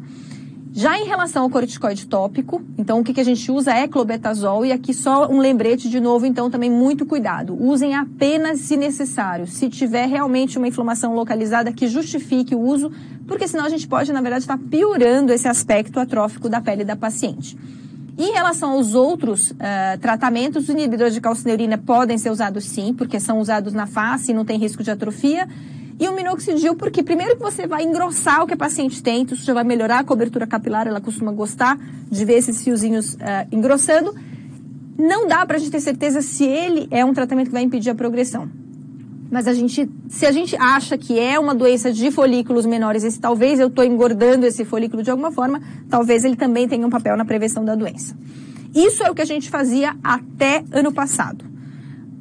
Já em relação ao corticoide tópico, então o que a gente usa é clobetasol, e aqui só um lembrete de novo, então também muito cuidado. Usem apenas se necessário, se tiver realmente uma inflamação localizada que justifique o uso, porque senão a gente pode, na verdade, estar piorando esse aspecto atrófico da pele da paciente. Em relação aos outros tratamentos, os inibidores de calcineurina podem ser usados sim, porque são usados na face e não tem risco de atrofia. E o minoxidil, porque primeiro que você vai engrossar o que a paciente tem, isso já vai melhorar a cobertura capilar, ela costuma gostar de ver esses fiozinhos engrossando. Não dá pra gente ter certeza se ele é um tratamento que vai impedir a progressão. Mas se a gente acha que é uma doença de folículos menores, e se talvez eu estou engordando esse folículo de alguma forma, talvez ele também tenha um papel na prevenção da doença. Isso é o que a gente fazia até ano passado.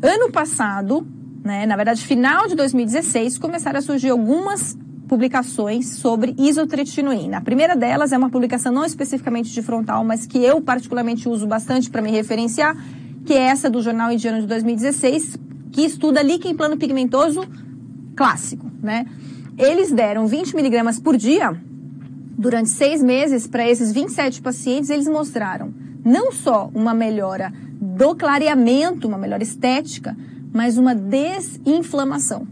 Ano passado, né, na verdade, final de 2016, começaram a surgir algumas publicações sobre isotretinoína. A primeira delas é uma publicação não especificamente de frontal, mas que eu particularmente uso bastante para me referenciar, que é essa do Jornal Indiano de 2016, que estuda líquen plano pigmentoso clássico, né? Eles deram 20 miligramas por dia durante 6 meses para esses 27 pacientes. Eles mostraram não só uma melhora do clareamento, uma melhora estética, mas uma desinflamação.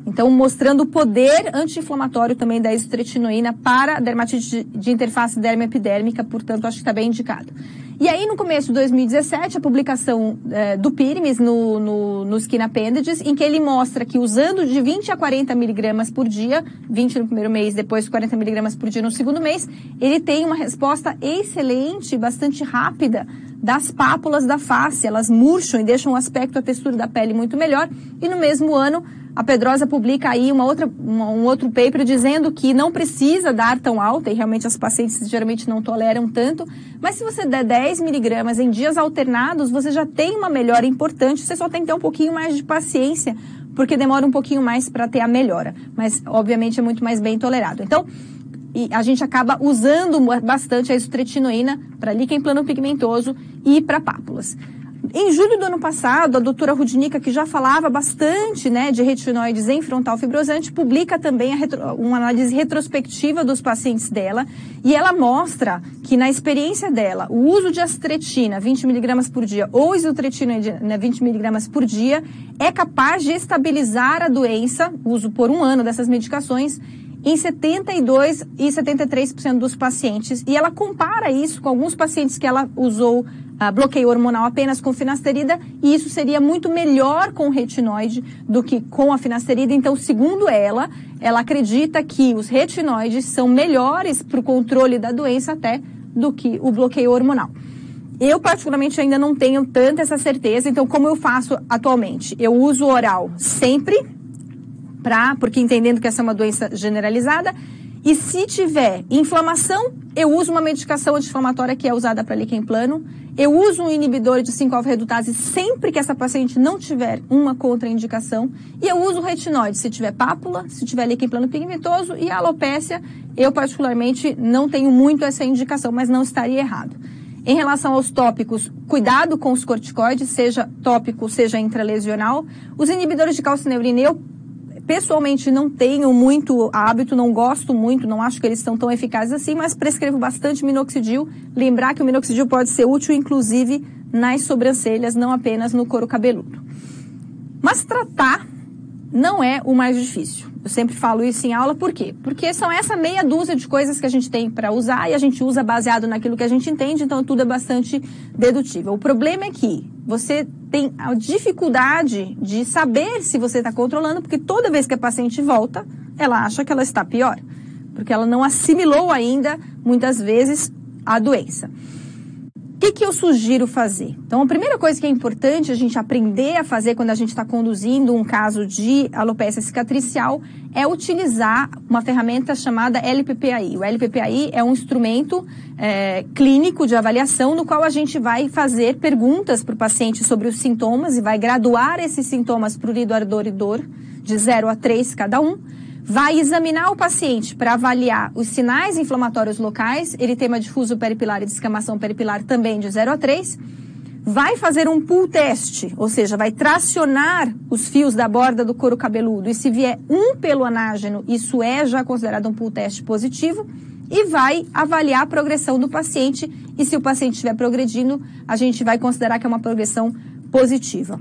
Então, mostrando o poder anti-inflamatório também da isotretinoína para a dermatite de interface dermoepidérmica, portanto, acho que está bem indicado. E aí, no começo de 2017, a publicação do Pyramis no Skin Appendages, em que ele mostra que usando de 20 a 40 miligramas por dia, 20 no primeiro mês, depois 40 miligramas por dia no segundo mês, ele tem uma resposta excelente, bastante rápida das pápulas da face. Elas murcham e deixam o aspecto, a textura da pele muito melhor. E no mesmo ano, a Pedrosa publica aí um outro paper dizendo que não precisa dar tão alta, e realmente as pacientes geralmente não toleram tanto, mas se você der 10 miligramas em dias alternados, você já tem uma melhora importante, você só tem que ter um pouquinho mais de paciência, porque demora um pouquinho mais para ter a melhora, mas obviamente é muito mais bem tolerado. Então, a gente acaba usando bastante a isotretinoína para líquen plano pigmentoso e para pápulas. Em julho do ano passado, a doutora Rudnica, que já falava bastante, né, de retinoides em frontal fibrosante, publica também uma análise retrospectiva dos pacientes dela, e ela mostra que, na experiência dela, o uso de astretina 20 miligramas por dia ou isotretinoína 20 miligramas por dia é capaz de estabilizar a doença, uso por 1 ano dessas medicações, em 72% e 73% dos pacientes. E ela compara isso com alguns pacientes que ela usou bloqueio hormonal apenas com finasterida, e isso seria muito melhor com o retinoide do que com a finasterida. Então, segundo ela acredita que os retinoides são melhores para o controle da doença até do que o bloqueio hormonal. Eu, particularmente, ainda não tenho tanta essa certeza. Então, como eu faço atualmente? Eu uso oral sempre, porque entendendo que essa é uma doença generalizada, e se tiver inflamação, eu uso uma medicação anti-inflamatória que é usada para líquen plano. Eu uso um inibidor de 5-alfa-redutase sempre que essa paciente não tiver uma contraindicação. E eu uso o retinoide se tiver pápula, se tiver líquen plano pigmentoso, e a alopécia, eu particularmente não tenho muito essa indicação, mas não estaria errado. Em relação aos tópicos, cuidado com os corticoides, seja tópico, seja intralesional. Os inibidores de calcineurina, eu pessoalmente não tenho muito hábito, não gosto muito, não acho que eles são tão eficazes assim, mas prescrevo bastante minoxidil. Lembrar que o minoxidil pode ser útil, inclusive, nas sobrancelhas, não apenas no couro cabeludo. Mas tratar não é o mais difícil. Eu sempre falo isso em aula, por quê? Porque são essa meia dúzia de coisas que a gente tem para usar e a gente usa baseado naquilo que a gente entende, então tudo é bastante dedutível. O problema é que você tem a dificuldade de saber se você está controlando, porque toda vez que a paciente volta, ela acha que ela está pior, porque ela não assimilou ainda, muitas vezes, a doença. O que eu sugiro fazer? Então, a primeira coisa que é importante a gente aprender a fazer quando a gente está conduzindo um caso de alopecia cicatricial é utilizar uma ferramenta chamada LPPAI. O LPPAI é um instrumento clínico de avaliação no qual a gente vai fazer perguntas para o paciente sobre os sintomas e vai graduar esses sintomas para o lido, ardor e dor, de 0 a 3 cada um. Vai examinar o paciente para avaliar os sinais inflamatórios locais, eritema difuso peripilar e descamação peripilar também de 0 a 3. Vai fazer um pull test, ou seja, vai tracionar os fios da borda do couro cabeludo e se vier um pelo anágeno, isso é já considerado um pull test positivo. E vai avaliar a progressão do paciente e se o paciente estiver progredindo, a gente vai considerar que é uma progressão positiva.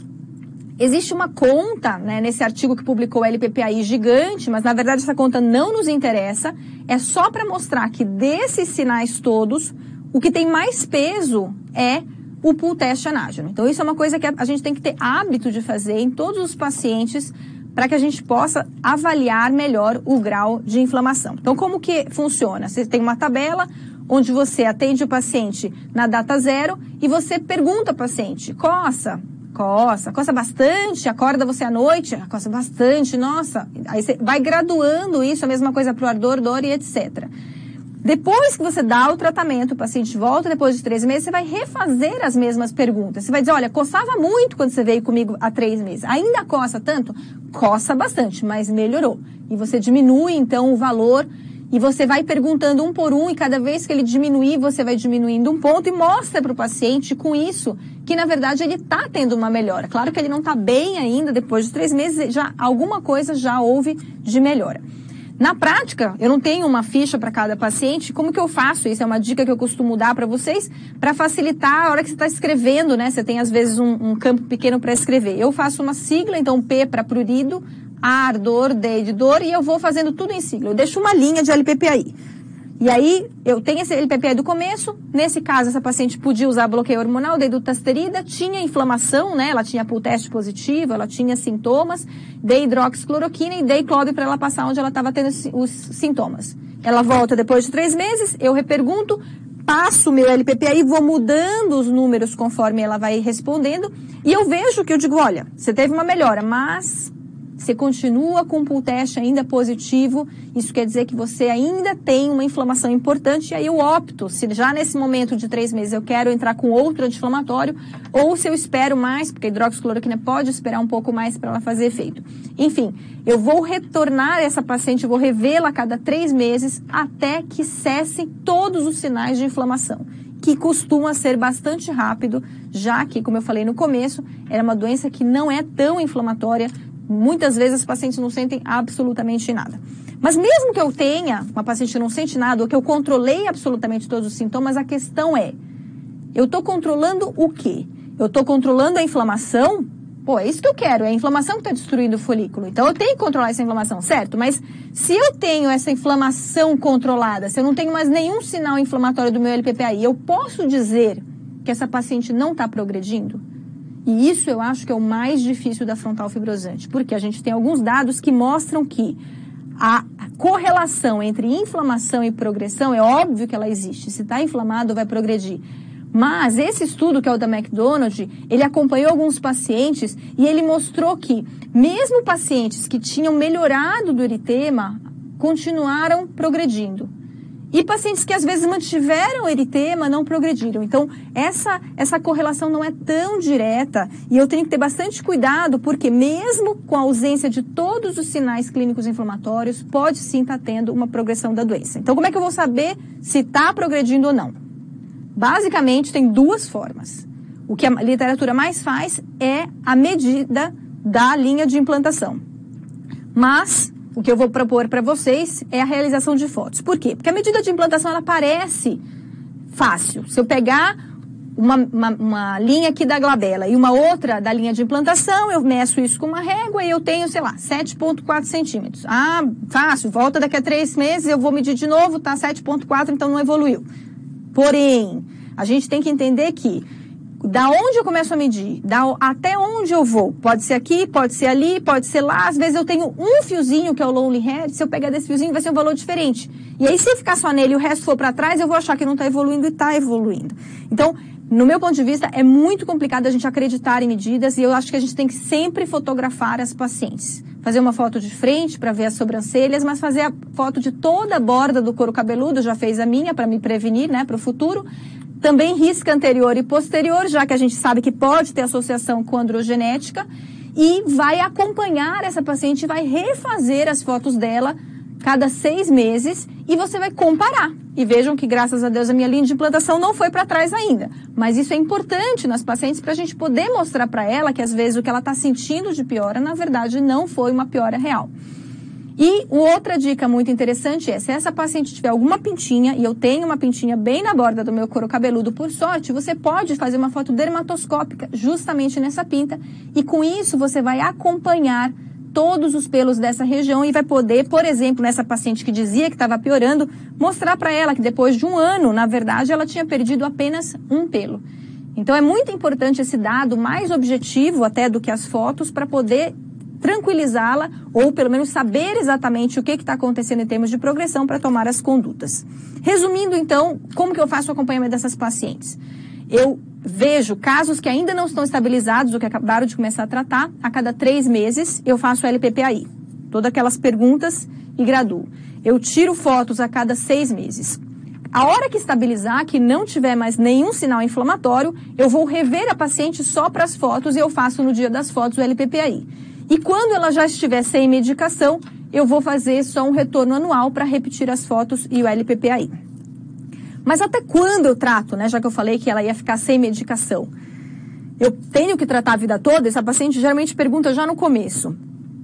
Existe uma conta, né, nesse artigo que publicou o LPPAI gigante, mas na verdade essa conta não nos interessa, é só para mostrar que desses sinais todos, o que tem mais peso é o pull test anágeno. Então isso é uma coisa que a gente tem que ter hábito de fazer em todos os pacientes para que a gente possa avaliar melhor o grau de inflamação. Então, como que funciona? Você tem uma tabela onde você atende o paciente na data 0 e você pergunta ao paciente, coça bastante, acorda você à noite, coça bastante, nossa. Aí você vai graduando isso, a mesma coisa para o ardor, dor e etc. Depois que você dá o tratamento, o paciente volta depois de 3 meses, você vai refazer as mesmas perguntas. Você vai dizer, olha, coçava muito quando você veio comigo há 3 meses. Ainda coça tanto? Coça bastante, mas melhorou. E você diminui, então, o valor e você vai perguntando um por um e cada vez que ele diminuir, você vai diminuindo um ponto e mostra para o paciente com isso que, na verdade, ele está tendo uma melhora. Claro que ele não está bem ainda, depois de 3 meses, já alguma coisa já houve de melhora. Na prática, eu não tenho uma ficha para cada paciente. Como que eu faço isso? É uma dica que eu costumo dar para vocês para facilitar a hora que você está escrevendo, né? Você tem, às vezes, um campo pequeno para escrever. Eu faço uma sigla, então P para prurido, A, ardor, D de dor, e eu vou fazendo tudo em sigla. Eu deixo uma linha de LPPAI. E aí, eu tenho esse LPPAI do começo. Nesse caso, essa paciente podia usar bloqueio hormonal, dei dutasterida, tinha inflamação, né? Ela tinha pull teste positivo, ela tinha sintomas, dei hidroxicloroquina e dei clobe para ela passar onde ela estava tendo os sintomas. Ela volta depois de 3 meses, eu repergunto, passo o meu LPPAI, vou mudando os números conforme ela vai respondendo, e eu vejo que eu digo, olha, você teve uma melhora, mas você continua com o pull test ainda positivo, isso quer dizer que você ainda tem uma inflamação importante, e aí eu opto, se já nesse momento de 3 meses eu quero entrar com outro anti-inflamatório, ou se eu espero mais, porque a hidroxicloroquina pode esperar um pouco mais para ela fazer efeito. Enfim, eu vou retornar essa paciente, eu vou revê-la a cada 3 meses, até que cessem todos os sinais de inflamação, que costuma ser bastante rápido, já que, como eu falei no começo, era uma doença que não é tão inflamatória. Muitas vezes os pacientes não sentem absolutamente nada. Mas mesmo que eu tenha uma paciente que não sente nada, ou que eu controlei absolutamente todos os sintomas, a questão é, eu estou controlando o quê? Eu estou controlando a inflamação? Pô, é isso que eu quero, é a inflamação que está destruindo o folículo. Então eu tenho que controlar essa inflamação, certo? Mas se eu tenho essa inflamação controlada, se eu não tenho mais nenhum sinal inflamatório do meu LPPAI, eu posso dizer que essa paciente não está progredindo? E isso eu acho que é o mais difícil da frontal fibrosante, porque a gente tem alguns dados que mostram que a correlação entre inflamação e progressão, é óbvio que ela existe. Se está inflamado, vai progredir. Mas esse estudo, que é o da McDonald, ele acompanhou alguns pacientes e ele mostrou que mesmo pacientes que tinham melhorado do eritema, continuaram progredindo. E pacientes que às vezes mantiveram eritema não progrediram. Então, essa correlação não é tão direta e eu tenho que ter bastante cuidado, porque mesmo com a ausência de todos os sinais clínicos inflamatórios, pode sim estar tendo uma progressão da doença. Então, como é que eu vou saber se está progredindo ou não? Basicamente, tem 2 formas. O que a literatura mais faz é a medida da linha de implantação. Mas o que eu vou propor para vocês é a realização de fotos. Por quê? Porque a medida de implantação, ela parece fácil. Se eu pegar uma linha aqui da glabela e uma outra da linha de implantação, eu meço isso com uma régua e eu tenho, sei lá, 7,4 centímetros. Ah, fácil, volta daqui a 3 meses, eu vou medir de novo, tá 7,4, então não evoluiu. Porém, a gente tem que entender que da onde eu começo a medir, até onde eu vou, pode ser aqui, pode ser ali, pode ser lá, às vezes eu tenho um fiozinho que é o lonely hair, se eu pegar desse fiozinho vai ser um valor diferente. E aí se eu ficar só nele e o resto for para trás, eu vou achar que não está evoluindo e está evoluindo. Então, no meu ponto de vista, é muito complicado a gente acreditar em medidas e eu acho que a gente tem que sempre fotografar as pacientes. Fazer uma foto de frente para ver as sobrancelhas, mas fazer a foto de toda a borda do couro cabeludo, já fez a minha para me prevenir, né, para o futuro. Também risca anterior e posterior, já que a gente sabe que pode ter associação com androgenética, e vai acompanhar essa paciente, vai refazer as fotos dela cada 6 meses e você vai comparar. E vejam que, graças a Deus, a minha linha de implantação não foi para trás ainda. Mas isso é importante nas pacientes para a gente poder mostrar para ela que, às vezes, o que ela está sentindo de piora, na verdade, não foi uma piora real. E outra dica muito interessante é, se essa paciente tiver alguma pintinha, e eu tenho uma pintinha bem na borda do meu couro cabeludo, por sorte, você pode fazer uma foto dermatoscópica justamente nessa pinta, e com isso você vai acompanhar todos os pelos dessa região e vai poder, por exemplo, nessa paciente que dizia que estava piorando, mostrar para ela que depois de 1 ano, na verdade, ela tinha perdido apenas um pelo. Então é muito importante esse dado, mais objetivo até do que as fotos, para poder tranquilizá-la ou pelo menos saber exatamente o que está acontecendo em termos de progressão para tomar as condutas. Resumindo, então, como que eu faço o acompanhamento dessas pacientes? Eu vejo casos que ainda não estão estabilizados ou que acabaram de começar a tratar. A cada 3 meses eu faço o LPPAI. Todas aquelas perguntas e graduo. Eu tiro fotos a cada 6 meses. A hora que estabilizar, que não tiver mais nenhum sinal inflamatório, eu vou rever a paciente só para as fotos e eu faço no dia das fotos o LPPAI. E quando ela já estiver sem medicação, eu vou fazer só um retorno anual para repetir as fotos e o LPPAI. Mas até quando eu trato, né? Já que eu falei que ela ia ficar sem medicação. Eu tenho que tratar a vida toda? Essa paciente geralmente pergunta já no começo.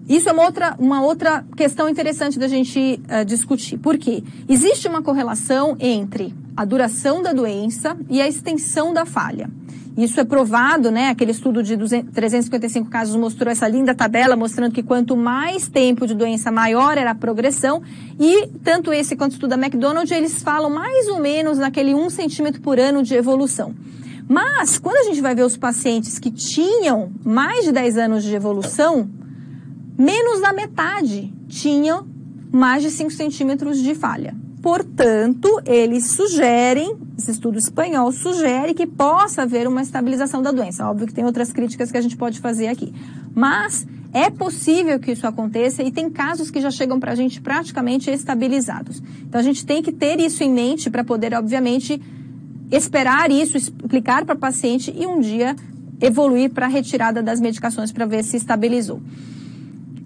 Isso é uma outra questão interessante da gente discutir. Por quê? Existe uma correlação entre a duração da doença e a extensão da falha. Isso é provado, né? Aquele estudo de 355 casos mostrou essa linda tabela mostrando que quanto mais tempo de doença, maior era a progressão. E tanto esse quanto o estudo da McDonald, eles falam mais ou menos naquele 1 centímetro por ano de evolução. Mas, quando a gente vai ver os pacientes que tinham mais de 10 anos de evolução, menos da metade tinham mais de 5 centímetros de falha. Portanto, eles sugerem, esse estudo espanhol sugere que possa haver uma estabilização da doença. Óbvio que tem outras críticas que a gente pode fazer aqui. Mas é possível que isso aconteça e tem casos que já chegam para a gente praticamente estabilizados. Então, a gente tem que ter isso em mente para poder, obviamente, esperar isso, explicar para o paciente e um dia evoluir para a retirada das medicações para ver se estabilizou.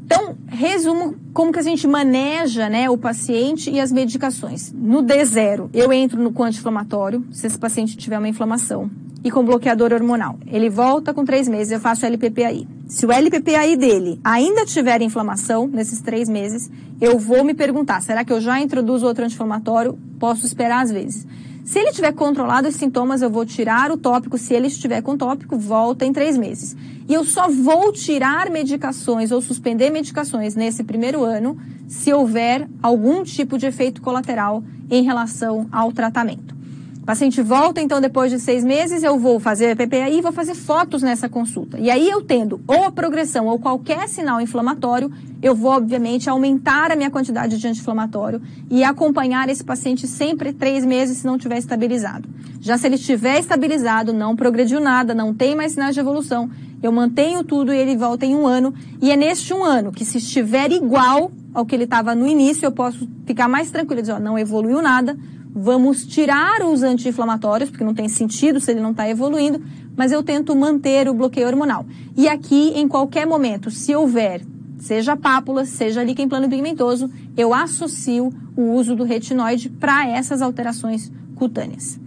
Então, resumo como que a gente maneja, né, o paciente e as medicações. No D0, eu entro com anti-inflamatório, se esse paciente tiver uma inflamação, e com bloqueador hormonal. Ele volta com 3 meses, eu faço LPPAI. Se o LPPAI dele ainda tiver inflamação, nesses 3 meses, eu vou me perguntar, será que eu já introduzo outro anti-inflamatório? Posso esperar às vezes. Se ele tiver controlado os sintomas, eu vou tirar o tópico. Se ele estiver com tópico, volta em 3 meses. E eu só vou tirar medicações ou suspender medicações nesse primeiro ano se houver algum tipo de efeito colateral em relação ao tratamento. O paciente volta, então, depois de 6 meses, eu vou fazer PPAI e vou fazer fotos nessa consulta. E aí, eu tendo ou a progressão ou qualquer sinal inflamatório, eu vou, obviamente, aumentar a minha quantidade de anti-inflamatório e acompanhar esse paciente sempre 3 meses se não estiver estabilizado. Já se ele estiver estabilizado, não progrediu nada, não tem mais sinais de evolução, eu mantenho tudo e ele volta em 1 ano. E é neste 1 ano que, se estiver igual ao que ele estava no início, eu posso ficar mais tranquilo e dizer, ó, não evoluiu nada, vamos tirar os anti-inflamatórios, porque não tem sentido se ele não está evoluindo, mas eu tento manter o bloqueio hormonal. E aqui, em qualquer momento, se houver, seja pápula, seja líquen plano pigmentoso, eu associo o uso do retinoide para essas alterações cutâneas.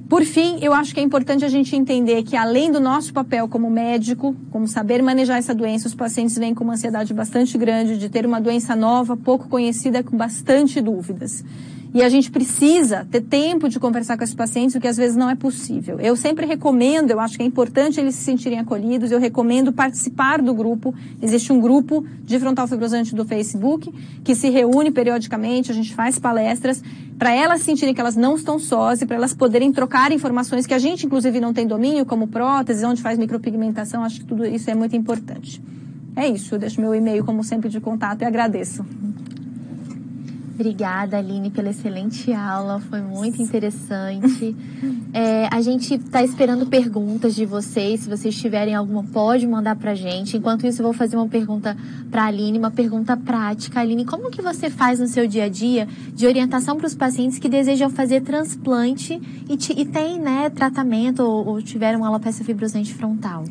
Por fim, eu acho que é importante a gente entender que, além do nosso papel como médico, como saber manejar essa doença, os pacientes vêm com uma ansiedade bastante grande de ter uma doença nova, pouco conhecida, com bastante dúvidas. E a gente precisa ter tempo de conversar com esses pacientes, o que às vezes não é possível. Eu sempre recomendo, eu acho que é importante eles se sentirem acolhidos, eu recomendo participar do grupo. Existe um grupo de frontal fibrosante do Facebook que se reúne periodicamente, a gente faz palestras para elas sentirem que elas não estão sós e para elas poderem trocar informações que a gente, inclusive, não tem domínio, como prótese, onde faz micropigmentação. Acho que tudo isso é muito importante. É isso, eu deixo meu e-mail, como sempre, de contato e agradeço. Obrigada, Aline, pela excelente aula, foi muito interessante. A gente está esperando perguntas de vocês, se vocês tiverem alguma, pode mandar para a gente. Enquanto isso, eu vou fazer uma pergunta para a Aline, uma pergunta prática. Aline, como que você faz no seu dia a dia de orientação para os pacientes que desejam fazer transplante e tem, né, tratamento ou tiveram alopecia fibrosante frontal?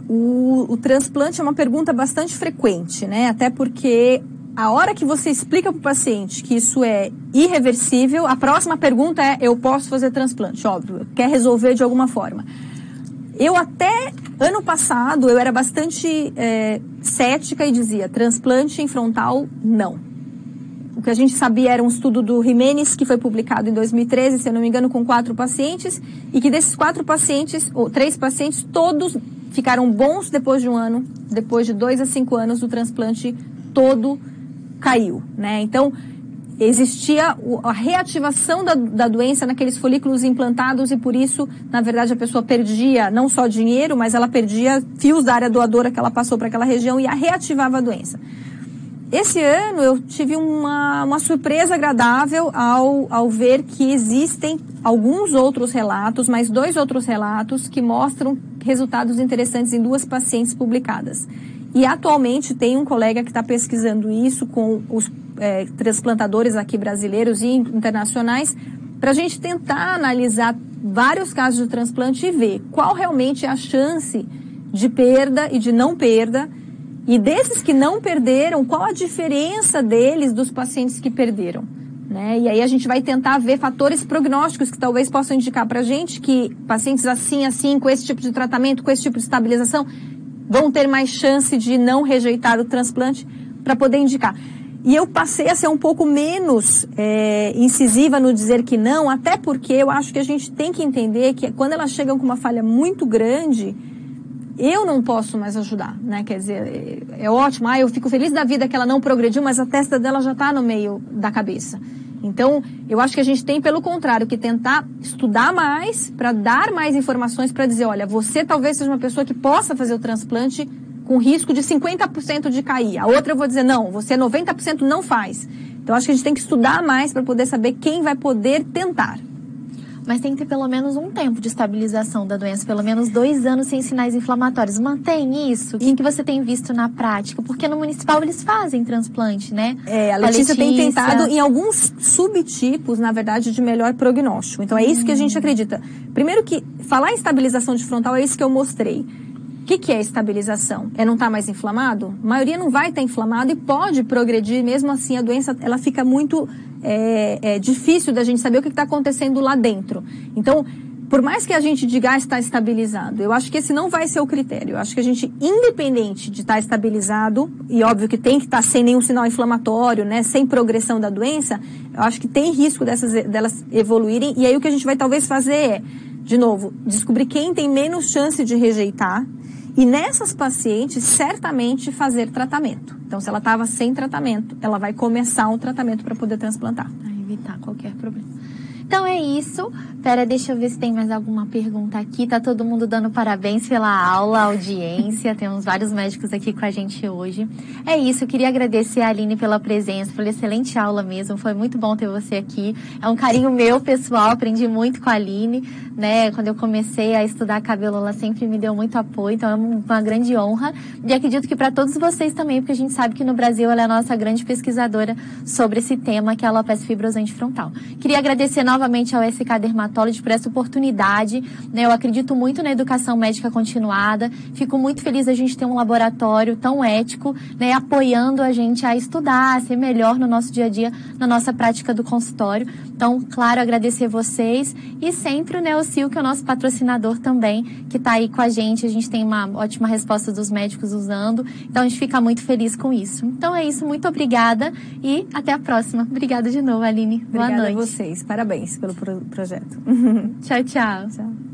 O transplante é uma pergunta bastante frequente, né? Até porque a hora que você explica para o paciente que isso é irreversível, a próxima pergunta é, eu posso fazer transplante? Óbvio, quer resolver de alguma forma. Eu até, ano passado, eu era bastante cética e dizia, transplante em frontal, não. O que a gente sabia era um estudo do Jimenez, que foi publicado em 2013, se eu não me engano, com 4 pacientes, e que desses 4 pacientes, ou 3 pacientes, todos ficaram bons depois de 1 ano, depois de 2 a 5 anos, o transplante todo caiu, né? Então, existia a reativação da doença naqueles folículos implantados e por isso, na verdade, a pessoa perdia não só dinheiro, mas ela perdia fios da área doadora que ela passou para aquela região e a reativava a doença. Esse ano eu tive uma surpresa agradável ao ver que existem alguns outros relatos, mais 2 outros relatos que mostram resultados interessantes em 2 pacientes publicadas. E atualmente tem um colega que está pesquisando isso com os transplantadores aqui brasileiros e internacionais para a gente tentar analisar vários casos de transplante e ver qual realmente é a chance de perda e de não perda. E desses que não perderam, qual a diferença deles dos pacientes que perderam? Né? E aí a gente vai tentar ver fatores prognósticos que talvez possam indicar para a gente que pacientes assim, com esse tipo de tratamento, com esse tipo de estabilização, vão ter mais chance de não rejeitar o transplante para poder indicar. E eu passei a ser um pouco menos incisiva no dizer que não, até porque eu acho que a gente tem que entender que quando elas chegam com uma falha muito grande, eu não posso mais ajudar, né? Quer dizer, é ótimo, eu fico feliz da vida que ela não progrediu, mas a testa dela já está no meio da cabeça. Então, eu acho que a gente tem, pelo contrário, que tentar estudar mais para dar mais informações para dizer, olha, você talvez seja uma pessoa que possa fazer o transplante com risco de 50% de cair. A outra eu vou dizer, não, você 90% não faz. Então, acho que a gente tem que estudar mais para poder saber quem vai poder tentar. Mas tem que ter pelo menos um tempo de estabilização da doença, pelo menos 2 anos sem sinais inflamatórios. Mantém isso? O que você tem visto na prática? Porque no municipal eles fazem transplante, né? A Letícia tem tentado em alguns subtipos, na verdade, de melhor prognóstico. Então é isso que a gente acredita. Primeiro que falar em estabilização de frontal é isso que eu mostrei. O que é estabilização? É não estar mais inflamado? A maioria não vai estar inflamado e pode progredir, mesmo assim a doença ela fica muito difícil da gente saber o que está acontecendo lá dentro. Então, por mais que a gente diga está estabilizado, eu acho que esse não vai ser o critério. Eu acho que a gente, independente de estar estabilizado, e óbvio que tem que estar sem nenhum sinal inflamatório, né, sem progressão da doença, eu acho que tem risco delas evoluírem. E aí o que a gente vai talvez fazer é, de novo, descobrir quem tem menos chance de rejeitar. E nessas pacientes, certamente fazer tratamento. Então, se ela estava sem tratamento, ela vai começar um tratamento para poder transplantar. Para evitar qualquer problema. Então é isso. Pera, deixa eu ver se tem mais alguma pergunta aqui. Tá todo mundo dando parabéns pela aula, audiência. Temos vários médicos aqui com a gente hoje. É isso, eu queria agradecer a Aline pela presença, pela excelente aula mesmo. Foi muito bom ter você aqui. É um carinho meu, pessoal. Aprendi muito com a Aline, né? Quando eu comecei a estudar cabelo, ela sempre me deu muito apoio. Então é uma grande honra. E acredito que para todos vocês também, porque a gente sabe que no Brasil ela é a nossa grande pesquisadora sobre esse tema, que é a alopecia fibrosante frontal. Queria agradecer novamente ao SK Dermatology por essa oportunidade, né? Eu acredito muito na educação médica continuada, fico muito feliz da gente ter um laboratório tão ético, né, apoiando a gente a estudar, a ser melhor no nosso dia a dia, na nossa prática do consultório. Então, claro, agradecer vocês e sempre o Neocil, que é o nosso patrocinador também, que está aí com a gente tem uma ótima resposta dos médicos usando, então a gente fica muito feliz com isso. Então é isso, muito obrigada e até a próxima. Obrigada de novo, Aline. Boa noite. Obrigada a vocês, parabéns pelo projeto. Tchau, tchau. Tchau.